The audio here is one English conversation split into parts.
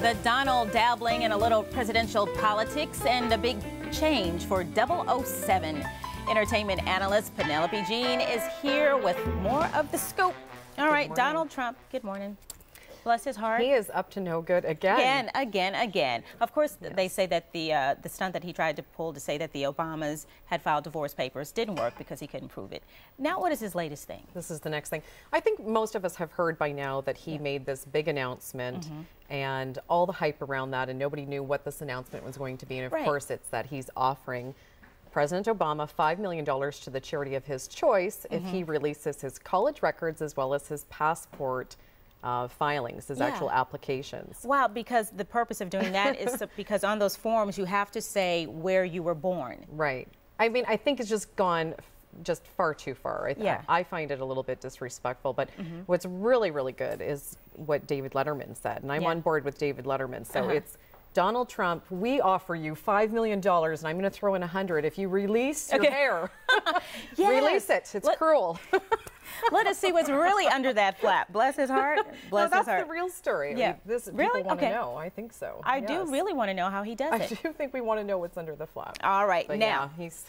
The Donald dabbling in a little presidential politics and a big change for 007. Entertainment analyst Penelope Jean is here with more of the scoop. All right, Donald Trump, good morning. Bless his heart. He is up to no good again. Again. Of course, yes. They say that the stunt that he tried to pull to say that the Obamas had filed divorce papers didn't work because he couldn't prove it. Now, what is his latest thing? This is the next thing. I think most of us have heard by now that he made this big announcement and all the hype around that, and nobody knew what this announcement was going to be. And of course, it's that he's offering President Obama $5 million to the charity of his choice if he releases his college records as well as his passport filings, his actual applications. Wow, because the purpose of doing that is because on those forms you have to say where you were born. Right. I mean, I think it's just gone just far too far. I find it a little bit disrespectful, but what's really, really good is what David Letterman said, and I'm on board with David Letterman. So it's Donald Trump, we offer you $5 million, and I'm going to throw in 100 if you release your hair. Release it. It's cruel. Let us see what's really under that flap. Bless his heart. Bless his heart. That's the real story. Yeah. This people want to know. I think so. I do really want to know how he does it. I do think we want to know what's under the flap. All right. But now, he's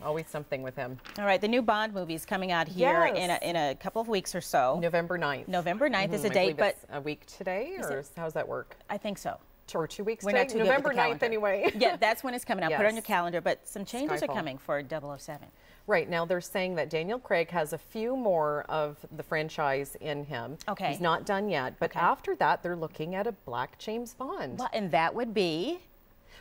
always something with him. All right. The new Bond movie is coming out here in a couple of weeks or so. November 9th. November 9th is a date, but it's a week today, or how's that work? I think so. Or 2 weeks We're today? not too November good with the 9th anyway. Yeah, that's when it's coming out. Put it on your calendar, but some changes are coming for 007. Right, now they're saying that Daniel Craig has a few more of the franchise in him. Okay. He's not done yet, but after that they're looking at a black James Bond. Well, and that would be?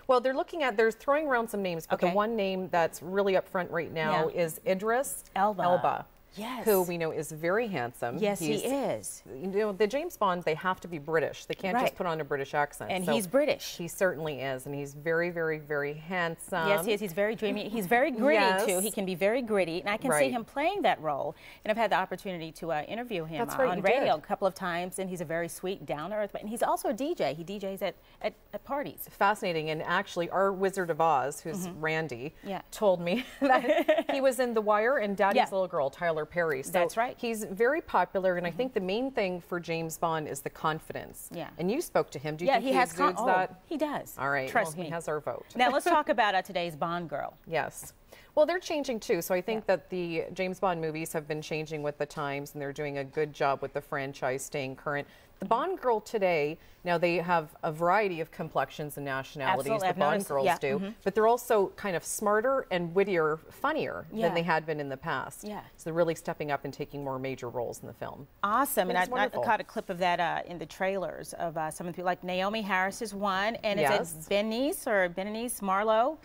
Well, they're throwing around some names, but the one name that's really up front right now is Idris Elba. Yes. Who we know is very handsome. Yes, he is. You know, the James Bonds, they have to be British. They can't just put on a British accent. And he's British. He certainly is, and he's very, very, very handsome. Yes, he is. He's very dreamy. He's very gritty, too. He can be very gritty, and I can see him playing that role. And I've had the opportunity to interview him on radio a couple of times, and he's a very sweet, down-to-earth, and he's also a DJ. He DJs at parties. Fascinating, and actually, our Wizard of Oz, who's Randy, told me that he was in The Wire and Daddy's Little Girl, Tyler Perry. So that's right. He's very popular, and I think the main thing for James Bond is the confidence. Yeah. And you spoke to him. Do you think he exudes that? He does. All right. Trust me. He has our vote. Now let's talk about today's Bond girl. Yes. Well, they're changing too. So I think that the James Bond movies have been changing with the times, and they're doing a good job with the franchise staying current. The Bond girl today, now they have a variety of complexions and nationalities, the Bond girls do, but they're also kind of smarter and wittier, funnier than they had been in the past. Yeah. So they're really stepping up and taking more major roles in the film. Awesome. And I caught a clip of that in the trailers of some of the people, like Naomi Harris is one, and it's Bernice Marlowe.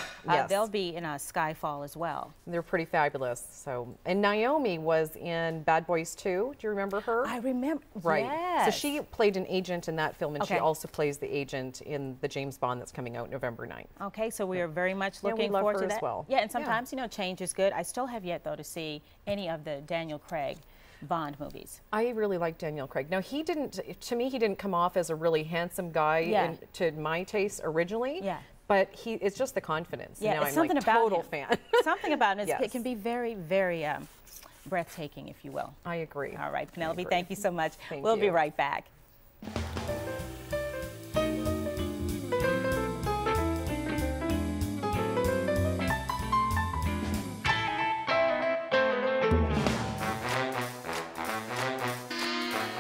They'll be in Skyfall as well. They're pretty fabulous. So, and Naomi was in Bad Boys 2. Do you remember her? I remember. Right. Yes. So she played an agent in that film, and she also plays the agent in the James Bond that's coming out November 9th. Okay, so we are very much looking forward to that. As well. Yeah, and sometimes, you know, change is good. I still have yet, though, to see any of the Daniel Craig Bond movies. I really like Daniel Craig. Now, to me, he didn't come off as a really handsome guy to my taste originally. Yeah. But it's just the confidence. Yeah, now it's I'm something like about total him. fan. Something about him. It can be very, very breathtaking, if you will. I agree. All right, Penelope, thank you so much. We'll be right back.